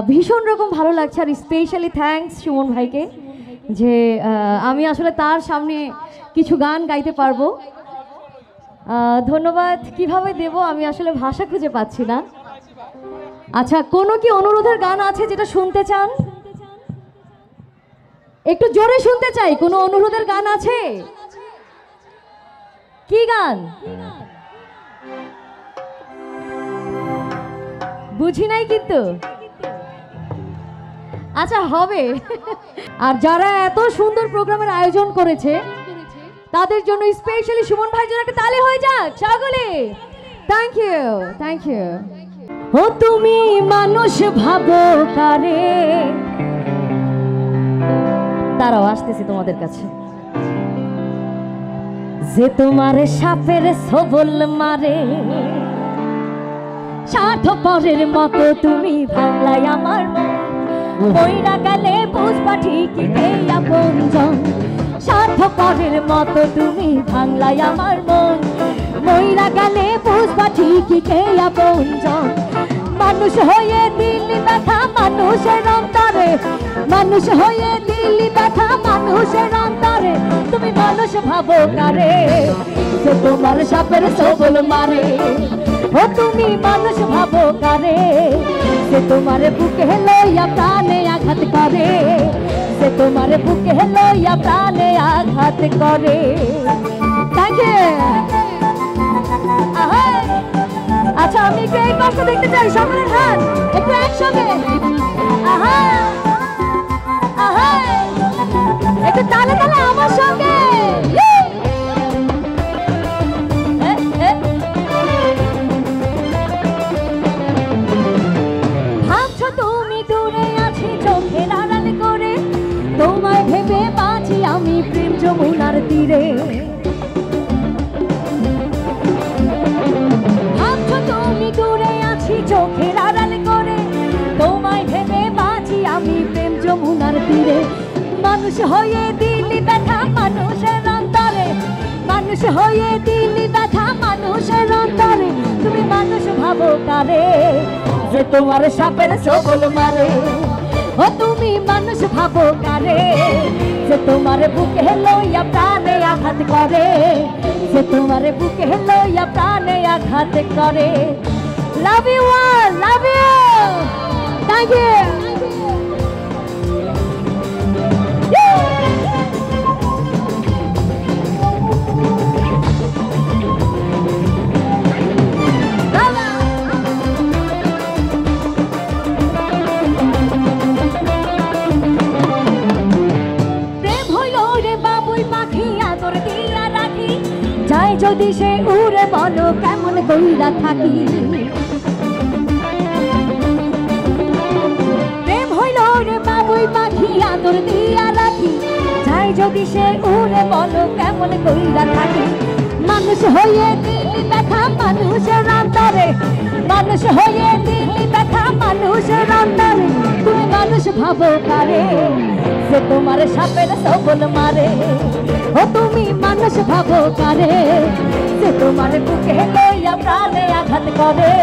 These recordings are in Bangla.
ভীষণ রকম ভালো লাগছে। আর স্পেশালি থ্যাঙ্কস সুমন ভাইকে যে আমি আসলে তার সামনে কিছু গান গাইতে পারবো। ধন্যবাদ কিভাবে দেব আমি আসলে ভাষা খুঁজে পাচ্ছি না। আচ্ছা, কোনো কি অনুরোধের গান আছে যেটা শুনতে চান? একটু জোরে শুনতে চাই। কোনো অনুরোধের গান আছে? কি গান? বুঝি নাই কিন্তু। আচ্ছা, হবে। আর যারা এত সুন্দর প্রোগ্রামের আয়োজন করেছে তাদের জন্য স্পেশালি সুমন ভাইয়ের জন্য একটা তালি হয়ে যাক সকলে। Thank you, thank you. ও তুমি মানুষ ভাবো কারে, তারাও আসতেছি তোমাদের কাছে, যে তোমার সাপের সবল মারে, স্বার্থপরের মতো তুমি ভাঙলাই আমার মন, মইরা গেলে বুঝবা ঠিকই কে আপনজন, স্বার্থপরের মতো তুমি ভাঙলাই আমার মন, মইরা গেলে বুঝবা ঠিকই কে আপনজন। মানুষ হয়ে দিলি ব্যথা মানুষের অন্তরে, মানুষ হয়ে দিলি ব্যথা মানুষের অন্তরে, তুমি মানুষ ভাবো কারে, যে তোমার সাপের সবল মারে। ও তুমি মানুষ ভাবো কারে, যে তোমার বুকে লইয়া প্রাণে আঘাত করে, যে তোমার বুকে লইয়া প্রাণে আঘাত করে। Thank you. আচ্ছা, আমি একটু এই কষ্ট দেখতে চাই, সকলের হাত একটু একসঙ্গে। আহা আহা, একটু তালে তালে আমার সঙ্গে। ভাবছো তুমি দূরে আছি চোখের আড়াল করে, তোমায় ভেবে বাঁচি আমি প্রেম যমুনার তীরে। চোখের আড়াল করে তোমায় ভেবে বাঁচি আমি প্রেম যমুনার তীরে। মানুষ হয়ে দিলি ব্যথা মানুষের অন্তরে, মানুষ হয়ে দিলি ব্যথা মানুষের অন্তরে, তুমি মানুষ ভাবো কারে, যে তোমার সাপের সবল মারে। ও তুমি মানুষ ভাবো কারে, যে তোমার বুকে লইয়া প্রাণে আঘাত করে, যে তোমার বুকে লইয়া প্রাণে আঘাত করে। Love you all, love you. Thank you. প্রেম হইল রে বাবুই পাখি আদর দিয়া রাখি, যাই যদি সে উড়ে বলো কেমন কইরা থাকি। পাখি আদর দিয়া রাখি, যাই যদি সে উড়ে বলো কেমন কইরা থাকি। মানুষ হয়ে দিলি ব্যথা মানুষের অন্তরে, মানুষ হয়ে দিলি ব্যথা মানুষের অন্তরে, তুমি মানুষ ভাবো কারে, যে তোমার সাপের সবল মারে। ও তুমি মানুষ ভাবো কারে, যে তোমার বুকে লইয়া প্রাণে আঘাত করে,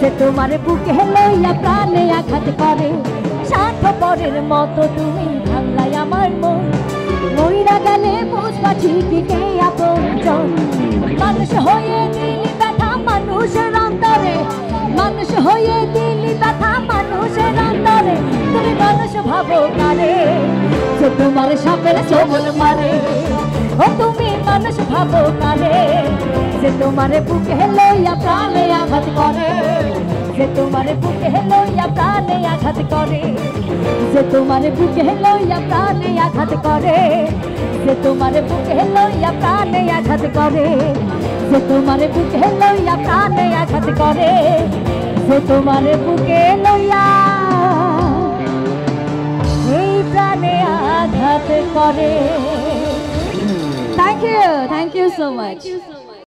যে তোমার বুকে লইয়া প্রাণে আঘাত করে। স্বার্থপরের মতো তুমি ভাঙলাই আমার মন, মইরা গেলে বুঝবা ঠিকই কে আপনজন। মানুষ হয়ে দিলি ব্যথা মানুষের অন্তরে, মানুষ হয়ে দিলি ব্যথা মানুষের অন্তরে, তুমি মানুষ ভাবো কারে, যে তোমার সাপের সবল মারে। ও তুমি মানুষ ভাবো কারে, যে তোমার বুকে লইয়া প্রাণে আঘাত করে, যে তোমার বুকে লইয়া প্রাণে আঘাত করে, যে তোমার বুকে লইয়া প্রাণে আঘাত করে, যে তোমার বুকে লইয়া প্রাণে আঘাত করে, যে তোমার বুকে লইয়া প্রাণে আঘাত করে, যে তোমার বুকে লইয়া এই প্রাণে আঘাত করে। Thank you so much.